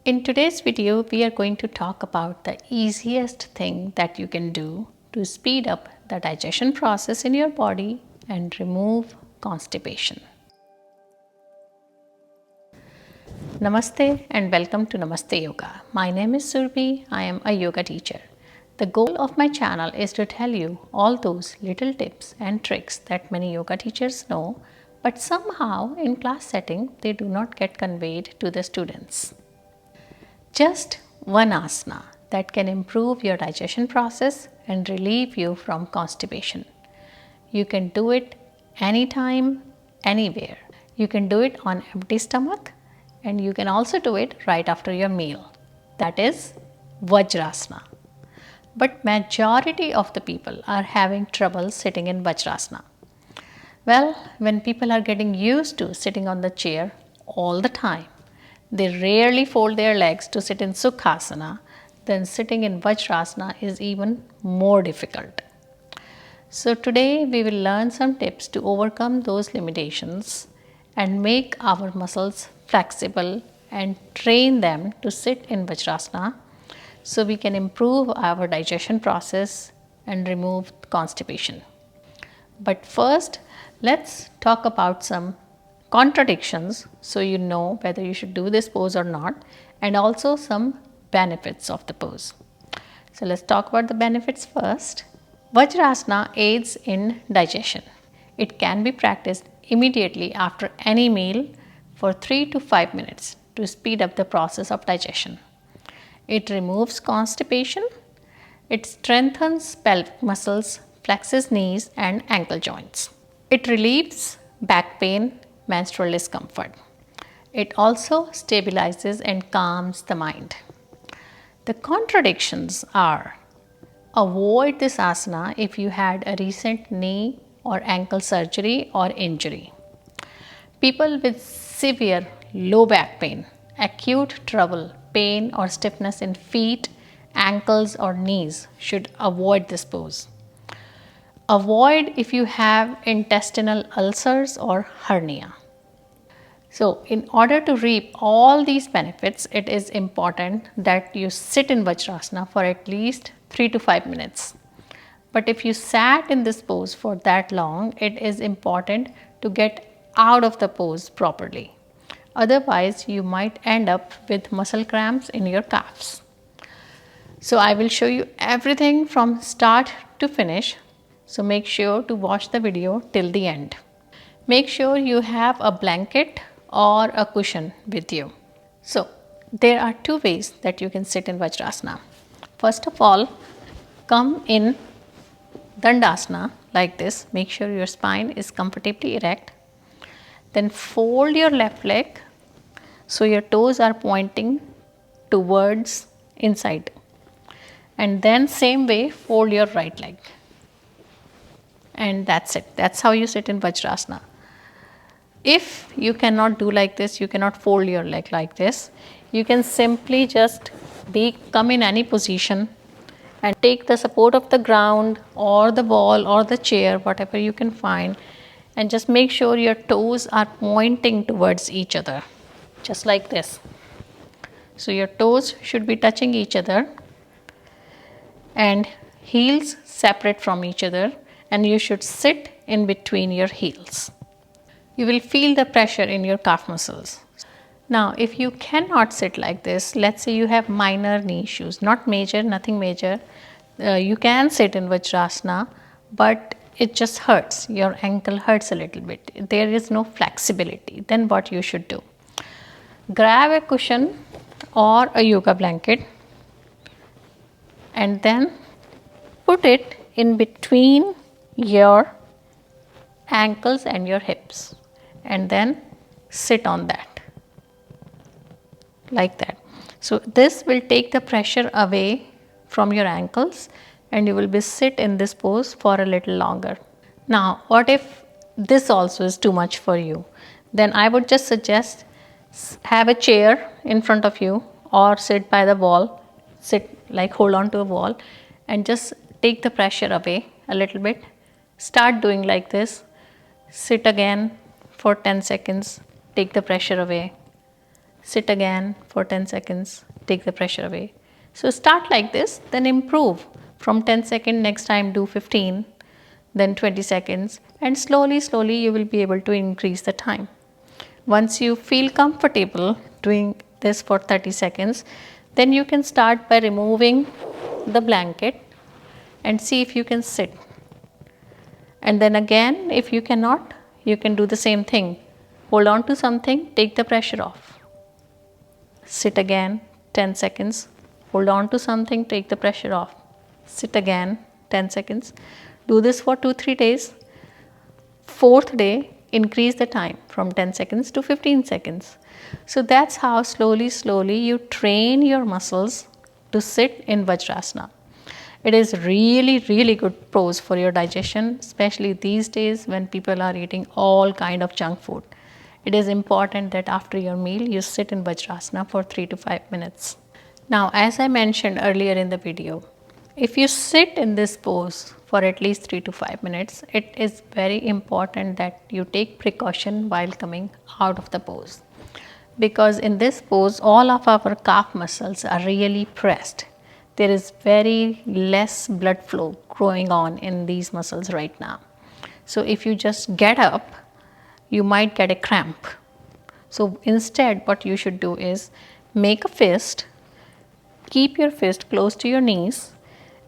In today's video, we are going to talk about the easiest thing that you can do to speed up the digestion process in your body and remove constipation. Namaste and welcome to Namaste Yoga. My name is Surbi. I am a yoga teacher. The goal of my channel is to tell you all those little tips and tricks that many yoga teachers know, but somehow in class setting they do not get conveyed to the students. Just one asana that can improve your digestion process and relieve you from constipation. You can do it anytime, anywhere. You can do it on empty stomach and you can also do it right after your meal. That is Vajrasana. But majority of the people are having trouble sitting in Vajrasana. Well, when people are getting used to sitting on the chair all the time, they rarely fold their legs to sit in Sukhasana, then sitting in Vajrasana is even more difficult. So today we will learn some tips to overcome those limitations and make our muscles flexible and train them to sit in Vajrasana so we can improve our digestion process and remove constipation. But first, let's talk about some contradictions so you know whether you should do this pose or not, and also some benefits of the pose. So let's talk about the benefits first. Vajrasana aids in digestion. It can be practiced immediately after any meal for 3 to 5 minutes to speed up the process of digestion. It removes constipation. It strengthens pelvic muscles, flexes knees and ankle joints. It relieves back pain, menstrual discomfort. It also stabilizes and calms the mind. The contradictions are: avoid this asana if you had a recent knee or ankle surgery or injury. People with severe low back pain, acute trouble, pain or stiffness in feet, ankles or knees should avoid this pose. Avoid if you have intestinal ulcers or hernia. So, in order to reap all these benefits, it is important that you sit in Vajrasana for at least 3 to 5 minutes. But if you sat in this pose for that long, it is important to get out of the pose properly. Otherwise, you might end up with muscle cramps in your calves. So, I will show you everything from start to finish. So, make sure to watch the video till the end. Make sure you have a blanket or a cushion with you. So, there are two ways that you can sit in Vajrasana. First of all, come in Dandasana like this. Make sure your spine is comfortably erect. Then fold your left leg so your toes are pointing towards inside. And then same way fold your right leg. And that's it. That's how you sit in Vajrasana. If you cannot do like this, you cannot fold your leg like this, you can simply just come in any position and take the support of the ground or the wall or the chair, whatever you can find, and just make sure your toes are pointing towards each other, just like this. So your toes should be touching each other and heels separate from each other, and you should sit in between your heels. You will feel the pressure in your calf muscles. Now, if you cannot sit like this, let's say you have minor knee issues, not major, nothing major, you can sit in Vajrasana, but it just hurts. Your ankle hurts a little bit. There is no flexibility. Then what you should do? Grab a cushion or a yoga blanket and then put it in between your ankles and your hips, and then sit on that like that. So this will take the pressure away from your ankles and you will be sit in this pose for a little longer. Now, what if this also is too much for you? Then I would just suggest have a chair in front of you or sit by the wall, sit like hold on to a wall and just take the pressure away a little bit. Start doing like this. Sit again for 10 seconds, take the pressure away. sit again for 10 seconds, take the pressure away. So start like this, then improve from 10 seconds, next time do 15, then 20 seconds, and slowly you will be able to increase the time. Once you feel comfortable doing this for 30 seconds, then you can start by removing the blanket and see if you can sit. And then again, if you cannot, you can do the same thing. Hold on to something, take the pressure off. Sit again, 10 seconds. Hold on to something, take the pressure off. Sit again, 10 seconds. Do this for 2-3 days. Fourth day, increase the time from 10 seconds to 15 seconds. So that's how slowly you train your muscles to sit in Vajrasana. It is really good pose for your digestion, especially these days when people are eating all kind of junk food. It is important that after your meal you sit in Vajrasana for 3 to 5 minutes. Now, as I mentioned earlier in the video, if you sit in this pose for at least 3 to 5 minutes, it is very important that you take precaution while coming out of the pose. Because in this pose, all of our calf muscles are really pressed. There is very less blood flow going on in these muscles right now. So if you just get up, you might get a cramp. So instead, what you should do is make a fist, keep your fist close to your knees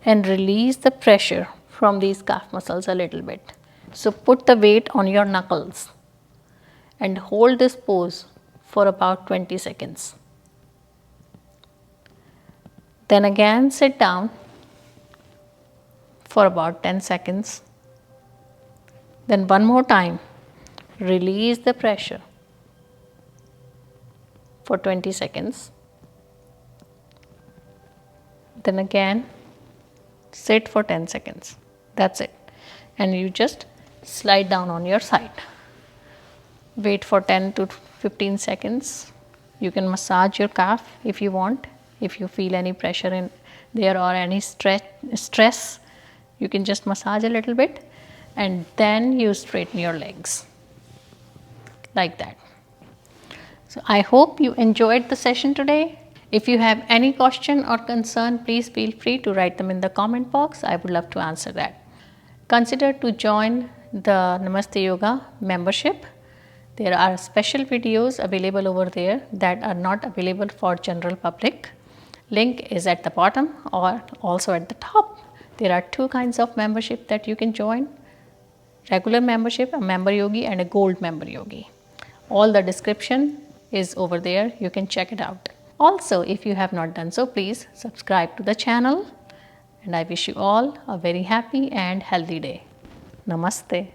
and release the pressure from these calf muscles a little bit. So put the weight on your knuckles and hold this pose for about 20 seconds. Then again sit down for about 10 seconds. Then one more time, release the pressure for 20 seconds. Then again sit for 10 seconds. That's it. And you just slide down on your side. Wait for 10 to 15 seconds. You can massage your calf if you want. If you feel any pressure in there or any stress, you can just massage a little bit and then you straighten your legs like that. So I hope you enjoyed the session today. If you have any question or concern, please feel free to write them in the comment box. I would love to answer that. Consider to join the Namaste Yoga membership. There are special videos available over there that are not available for general public. Link is at the bottom or also at the top. There are 2 kinds of membership that you can join. Regular membership, a member yogi and a gold member yogi. All the description is over there. You can check it out. Also, if you have not done so, please subscribe to the channel. And I wish you all a very happy and healthy day. Namaste.